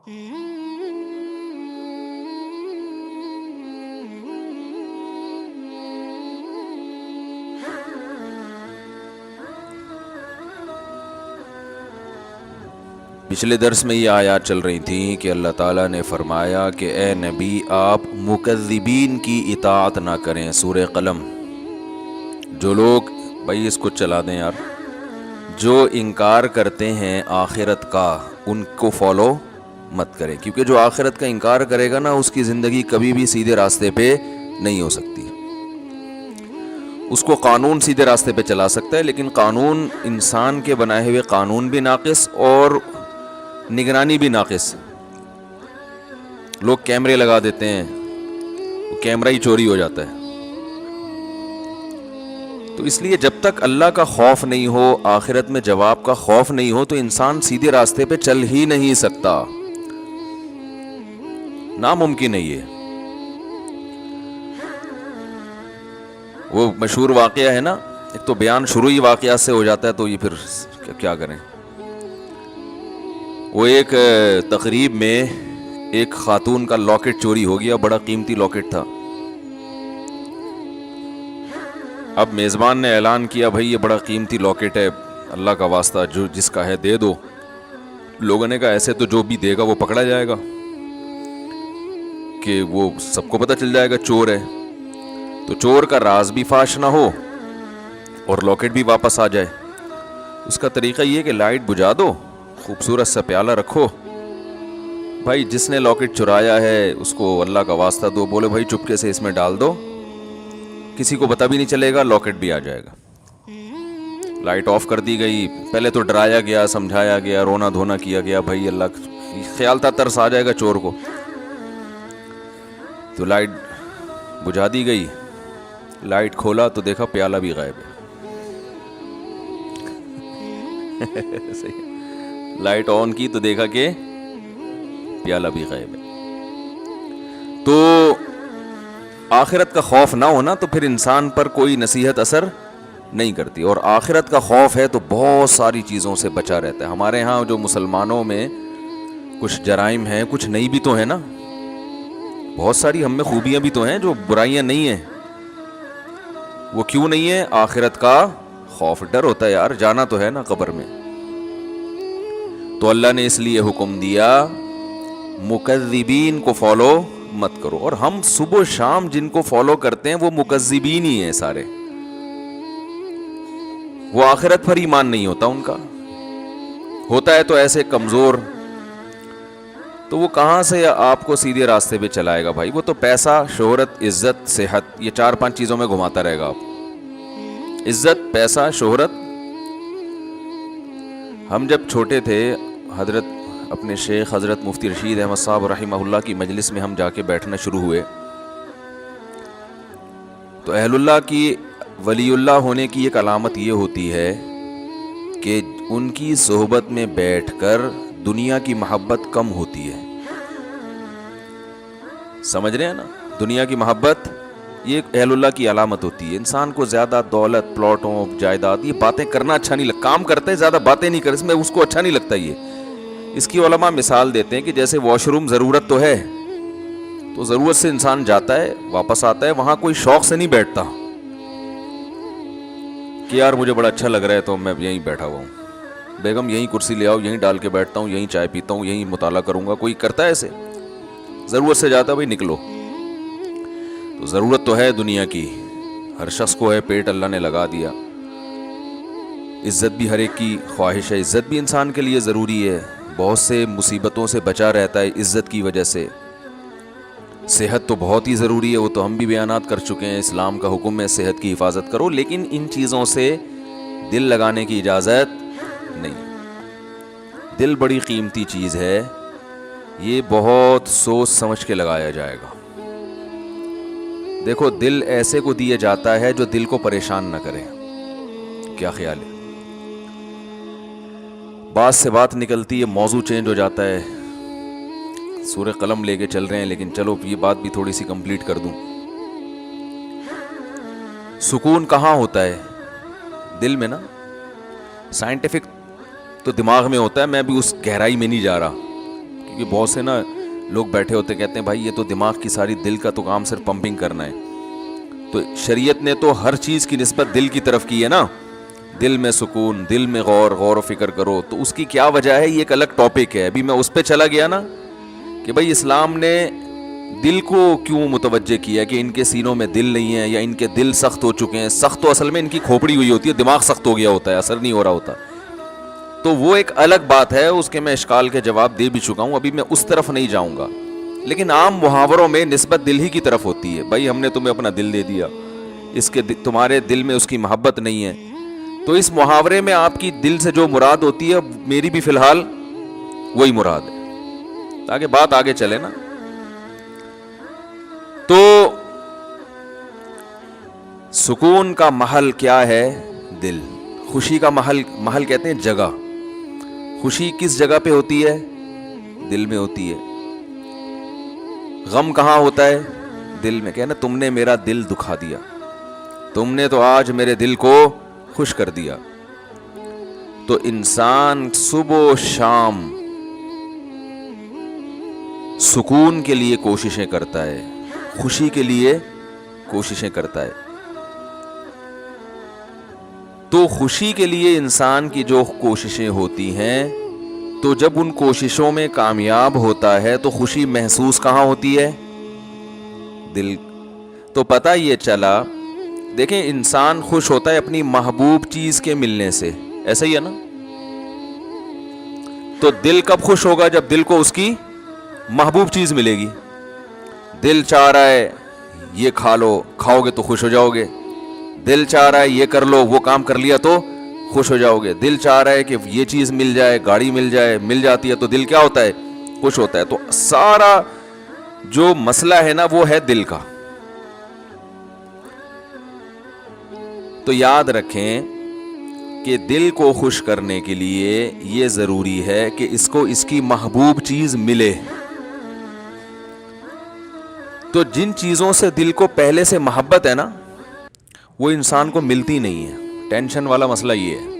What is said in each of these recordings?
پچھلے درس میں یہ آیات چل رہی تھیں کہ اللہ تعالیٰ نے فرمایا کہ اے نبی آپ مکذبین کی اطاعت نہ کریں. سورہ قلم. جو لوگ، بھائی اس کو چلا دیں یار، جو انکار کرتے ہیں آخرت کا ان کو فالو مت کریں، کیونکہ جو آخرت کا انکار کرے گا نا اس کی زندگی کبھی بھی سیدھے راستے پہ نہیں ہو سکتی. اس کو قانون سیدھے راستے پہ چلا سکتا ہے، لیکن قانون، انسان کے بنائے ہوئے قانون بھی ناقص اور نگرانی بھی ناقص. لوگ کیمرے لگا دیتے ہیں، وہ کیمرہ ہی چوری ہو جاتا ہے. تو اس لیے جب تک اللہ کا خوف نہیں ہو، آخرت میں جواب کا خوف نہیں ہو، تو انسان سیدھے راستے پہ چل ہی نہیں سکتا. ناممکن ہے یہ. وہ مشہور واقعہ ہے نا، ایک تو بیان شروع ہی واقعات سے ہو جاتا ہے، تو یہ پھر کیا کریں. وہ ایک تقریب میں ایک خاتون کا لاکٹ چوری ہو گیا، بڑا قیمتی لاکٹ تھا. اب میزبان نے اعلان کیا بھائی یہ بڑا قیمتی لاکٹ ہے، اللہ کا واسطہ جو جس کا ہے دے دو. لوگوں نے کہا ایسے تو جو بھی دے گا وہ پکڑا جائے گا، کہ وہ سب کو پتہ چل جائے گا چور ہے، تو چور کا راز بھی فاش نہ ہو اور لاکٹ بھی واپس آ جائے. اس کا طریقہ یہ کہ لائٹ بجھا دو، خوبصورت سا پیالہ رکھو، بھائی جس نے لاکٹ چرایا ہے اس کو اللہ کا واسطہ دو، بولے بھائی چپکے سے اس میں ڈال دو، کسی کو پتہ بھی نہیں چلے گا، لاکٹ بھی آ جائے گا. لائٹ آف کر دی گئی. پہلے تو ڈرایا گیا، سمجھایا گیا، رونا دھونا کیا گیا، بھائی اللہ، خیال تھا ترس آ جائے گا چور کو. تو لائٹ بجھا دی گئی. لائٹ کھولا تو دیکھا پیالہ بھی غائب ہے. لائٹ آن کی تو دیکھا کہ پیالہ بھی غائب ہے. تو آخرت کا خوف نہ ہونا تو پھر انسان پر کوئی نصیحت اثر نہیں کرتی، اور آخرت کا خوف ہے تو بہت ساری چیزوں سے بچا رہتا ہے. ہمارے ہاں جو مسلمانوں میں کچھ جرائم ہیں، کچھ نہیں بھی تو ہیں نا، بہت ساری ہم میں خوبیاں بھی تو ہیں، جو برائیاں نہیں ہیں. وہ کیوں نہیں ہے؟ آخرت کا خوف، ڈر ہوتا ہے یار، جانا تو ہے نا قبر میں. تو اللہ نے اس لیے حکم دیا مکذبین کو فالو مت کرو. اور ہم صبح و شام جن کو فالو کرتے ہیں وہ مکذبین ہی ہیں سارے. وہ آخرت پر ایمان نہیں ہوتا ان کا، ہوتا ہے تو ایسے کمزور، تو وہ کہاں سے آپ کو سیدھے راستے پہ چلائے گا بھائی. وہ تو پیسہ، شہرت، عزت، صحت، یہ 4-5 چیزوں میں گھماتا رہے گا آپ. عزت، پیسہ، شہرت. ہم جب چھوٹے تھے، حضرت اپنے شیخ حضرت مفتی رشید احمد صاحب رحمہ اللہ کی مجلس میں ہم جا کے بیٹھنا شروع ہوئے، تو اہل اللہ کی، ولی اللہ ہونے کی ایک علامت یہ ہوتی ہے کہ ان کی صحبت میں بیٹھ کر دنیا کی محبت کم ہوتی ہے. سمجھ رہے ہیں نا؟ دنیا کی محبت یہ اہل اللہ کی علامت ہوتی ہے. انسان کو زیادہ دولت، پلاٹوں، جائیداد، یہ باتیں کرنا اچھا نہیں لگتا. کام کرتے زیادہ باتیں نہیں کرتے، اس میں اس کو اچھا نہیں لگتا. یہ اس کی علماء مثال دیتے ہیں کہ جیسے واش روم ضرورت تو ہے، تو ضرورت سے انسان جاتا ہے واپس آتا ہے، وہاں کوئی شوق سے نہیں بیٹھتا کہ یار مجھے بڑا اچھا لگ رہا ہے تو میں یہیں بیٹھا ہوا ہوں، بیگم یہیں کرسی لے آؤ، یہیں ڈال کے بیٹھتا ہوں، یہیں چائے پیتا ہوں، یہیں مطالعہ کروں گا. کوئی کرتا ہے ایسے؟ ضرورت سے جاتا ہے، بھائی نکلو. تو ضرورت تو ہے دنیا کی، ہر شخص کو ہے، پیٹ اللہ نے لگا دیا. عزت بھی ہر ایک کی خواہش ہے، عزت بھی انسان کے لیے ضروری ہے. بہت سے مصیبتوں سے بچا رہتا ہے عزت کی وجہ سے. صحت تو بہت ہی ضروری ہے، وہ تو ہم بھی بیانات کر چکے ہیں. اسلام کا حکم ہے صحت کی حفاظت کرو، لیکن ان چیزوں سے دل لگانے کی اجازت نہیں. دل بڑی قیمتی چیز ہے، یہ بہت سوچ سمجھ کے لگایا جائے گا. دیکھو دل ایسے کو دیا جاتا ہے جو دل کو پریشان نہ کرے. کیا خیال ہے؟ بات سے بات نکلتی ہے، موضوع چینج ہو جاتا ہے. سورہ قلم لے کے چل رہے ہیں، لیکن چلو یہ بات بھی تھوڑی سی کمپلیٹ کر دوں. سکون کہاں ہوتا ہے؟ دل میں نا. سائنٹیفک تو دماغ میں ہوتا ہے، میں بھی اس گہرائی میں نہیں جا رہا کیونکہ بہت سے نا لوگ بیٹھے ہوتے کہتے ہیں بھائی یہ تو دماغ کی ساری، دل کا تو کام صرف پمپنگ کرنا ہے. تو شریعت نے تو ہر چیز کی نسبت دل کی طرف کی ہے نا. دل میں سکون، دل میں غور و فکر کرو. تو اس کی کیا وجہ ہے، یہ ایک الگ ٹاپک ہے. ابھی میں اس پہ چلا گیا نا کہ بھائی اسلام نے دل کو کیوں متوجہ کیا کہ ان کے سینوں میں دل نہیں ہے یا ان کے دل سخت ہو چکے ہیں. سخت تو اصل میں ان کی کھوپڑی ہوئی ہوتی ہے، دماغ سخت ہو گیا ہوتا ہے، اثر نہیں ہو رہا ہوتا. تو وہ ایک الگ بات ہے، اس کے میں اشکال کے جواب دے بھی چکا ہوں، ابھی میں اس طرف نہیں جاؤں گا. لیکن عام محاوروں میں نسبت دل ہی کی طرف ہوتی ہے. بھائی ہم نے تمہیں اپنا دل دے دیا، اس کے تمہارے دل میں اس کی محبت نہیں ہے. تو اس محاورے میں آپ کی دل سے جو مراد ہوتی ہے میری بھی فی الحال وہی مراد ہے، تاکہ بات آگے چلے نا. تو سکون کا محل کیا ہے؟ دل. خوشی کا محل کہتے ہیں جگہ. خوشی کس جگہ پہ ہوتی ہے؟ دل میں ہوتی ہے. غم کہاں ہوتا ہے؟ دل میں. کہنا تم نے میرا دل دکھا دیا، تم نے تو آج میرے دل کو خوش کر دیا. تو انسان صبح و شام سکون کے لیے کوششیں کرتا ہے، خوشی کے لیے کوششیں کرتا ہے. تو خوشی کے لیے انسان کی جو کوششیں ہوتی ہیں، تو جب ان کوششوں میں کامیاب ہوتا ہے تو خوشی محسوس کہاں ہوتی ہے؟ دل. تو پتہ یہ چلا، دیکھیں انسان خوش ہوتا ہے اپنی محبوب چیز کے ملنے سے، ایسا ہی ہے نا. تو دل کب خوش ہوگا؟ جب دل کو اس کی محبوب چیز ملے گی. دل چاہ رہا ہے یہ کھا لو، کھاؤ گے تو خوش ہو جاؤ گے. دل چاہ رہا ہے یہ کر لو، وہ کام کر لیا تو خوش ہو جاؤ گے. دل چاہ رہا ہے کہ یہ چیز مل جائے، گاڑی مل جائے، مل جاتی ہے تو دل کیا ہوتا ہے؟ خوش ہوتا ہے. تو سارا جو مسئلہ ہے نا وہ ہے دل کا. تو یاد رکھیں کہ دل کو خوش کرنے کے لیے یہ ضروری ہے کہ اس کو اس کی محبوب چیز ملے. تو جن چیزوں سے دل کو پہلے سے محبت ہے نا وہ انسان کو ملتی نہیں ہے. ٹینشن والا مسئلہ یہ ہے.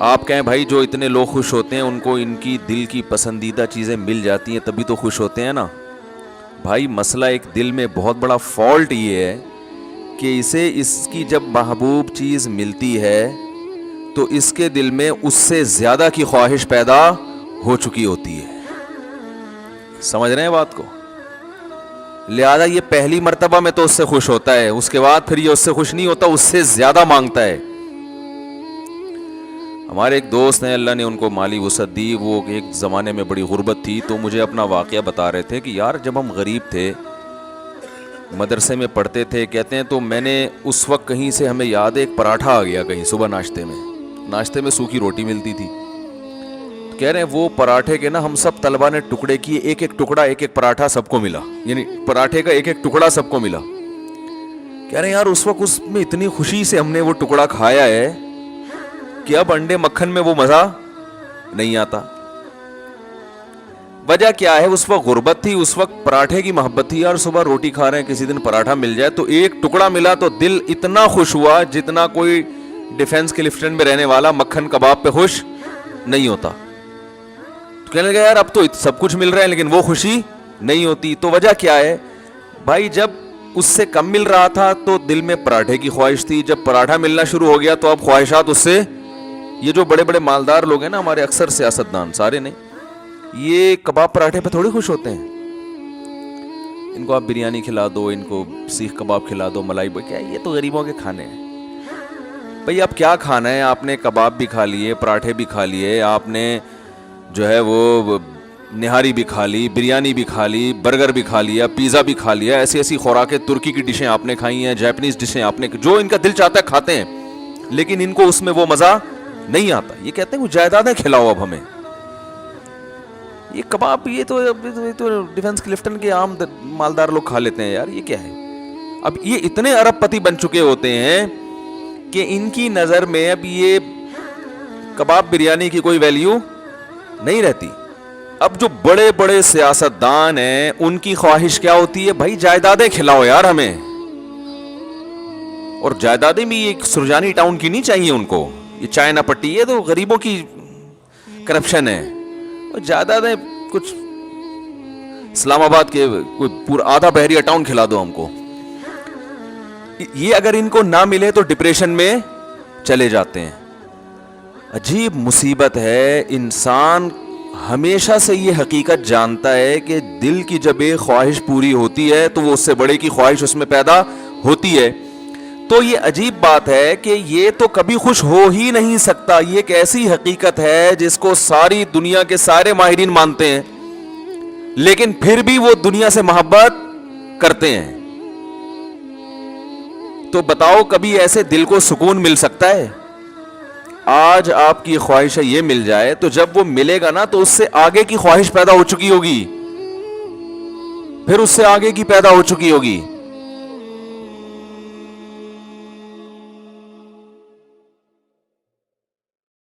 آپ کہیں بھائی جو اتنے لوگ خوش ہوتے ہیں ان کو ان کی دل کی پسندیدہ چیزیں مل جاتی ہیں تبھی تو خوش ہوتے ہیں نا. بھائی مسئلہ ایک دل میں بہت بڑا فالٹ یہ ہے کہ اسے اس کی جب محبوب چیز ملتی ہے تو اس کے دل میں اس سے زیادہ کی خواہش پیدا ہو چکی ہوتی ہے. سمجھ رہے ہیں بات کو؟ لہذا یہ پہلی مرتبہ میں تو اس سے خوش ہوتا ہے، اس کے بعد پھر یہ اس سے خوش نہیں ہوتا، اس سے زیادہ مانگتا ہے. ہمارے ایک دوست ہیں، اللہ نے ان کو مالی وسعت دی، وہ ایک زمانے میں بڑی غربت تھی، تو مجھے اپنا واقعہ بتا رہے تھے کہ یار جب ہم غریب تھے، مدرسے میں پڑھتے تھے، کہتے ہیں تو میں نے اس وقت کہیں سے ہمیں یاد ہے ایک پراٹھا آ گیا کہیں صبح ناشتے میں سوکھی روٹی ملتی تھی. کہہ رہے ہیں وہ پراٹھے کے نا ہم سب طلبہ نے ٹکڑے کیے، ایک ایک ٹکڑا، ایک ایک پراٹھا سب کو ملا، یعنی پراٹھے کا ایک ایک ٹکڑا سب کو ملا. کہہ رہے ہیں یار اس وقت اس میں اتنی خوشی سے ہم نے وہ ٹکڑا کھایا ہے کہ اب انڈے مکھن میں وہ مزہ نہیں آتا. وجہ کیا ہے؟ اس وقت غربت تھی، اس وقت پراٹھے کی محبت تھی. یار صبح روٹی کھا رہے ہیں، کسی دن پراٹھا مل جائے تو ایک ٹکڑا ملا تو دل اتنا خوش ہوا جتنا کوئی ڈیفنس کے لیفٹیننٹ میں رہنے والا مکھن کباب پہ خوش نہیں ہوتا. تو کہنے لگا یار اب تو سب کچھ مل رہا ہے لیکن وہ خوشی نہیں ہوتی. تو وجہ کیا ہے بھائی؟ جب اس سے کم مل رہا تھا تو دل میں پراٹھے کی خواہش تھی، جب پراٹھا ملنا شروع ہو گیا تو اب خواہشات اس سے. یہ جو بڑے بڑے مالدار لوگ ہیں نا ہمارے، اکثر سیاستدان سارے نہیں، یہ کباب پراٹھے پہ تھوڑی خوش ہوتے ہیں. ان کو آپ بریانی کھلا دو، ان کو سیخ کباب کھلا دو، ملائی کیا، یہ تو غریبوں کے کھانے ہیں. بھئی اب کیا کھانا ہے؟ آپ نے کباب بھی کھا لیے، پراٹھے بھی کھا لیے، آپ نے جو ہے وہ نہاری بھی کھا لی، بریانی بھی کھا لی، برگر بھی کھا لیا، پیزا بھی کھا لیا، ایسی ایسی خوراکیں، ترکی کی ڈشیں آپ نے کھائی ہیں، جاپنیز ڈشیں آپ نے، جو ان کا دل چاہتا ہے کھاتے ہیں، لیکن ان کو اس میں وہ مزہ نہیں آتا. یہ کہتے ہیں وہ جائیدادیں کھلاؤ اب ہمیں. یہ کباب یہ تو ڈیفنس کلفٹن کے عام مالدار لوگ کھا لیتے ہیں. یار یہ کیا ہے؟ اب یہ اتنے ارب پتی بن چکے ہوتے ہیں کہ ان کی نظر میں اب یہ کباب بریانی کی کوئی ویلیو نہیں رہتی. اب جو بڑے بڑے سیاستدان ہیں ان کی خواہش کیا ہوتی ہے؟ بھائی جائیدادیں کھلاؤ یار ہمیں. اور جائیدادیں بھی ایک سرجانی ٹاؤن کی نہیں چاہیے ان کو، یہ چائنا پٹی ہے تو غریبوں کی کرپشن ہے. زیادہ دیں کچھ اسلام آباد کے کوئی پورا آدھا بحریہ ٹاؤن کھلا دو ہم کو. یہ اگر ان کو نہ ملے تو ڈپریشن میں چلے جاتے ہیں. عجیب مصیبت ہے. انسان ہمیشہ سے یہ حقیقت جانتا ہے کہ دل کی جب ایک خواہش پوری ہوتی ہے تو وہ اس سے بڑے کی خواہش اس میں پیدا ہوتی ہے. تو یہ عجیب بات ہے کہ یہ تو کبھی خوش ہو ہی نہیں سکتا. یہ ایک ایسی حقیقت ہے جس کو ساری دنیا کے سارے ماہرین مانتے ہیں, لیکن پھر بھی وہ دنیا سے محبت کرتے ہیں. تو بتاؤ کبھی ایسے دل کو سکون مل سکتا ہے؟ آج آپ کی خواہش ہے یہ مل جائے, تو جب وہ ملے گا نا تو اس سے آگے کی خواہش پیدا ہو چکی ہوگی, پھر اس سے آگے کی پیدا ہو چکی ہوگی.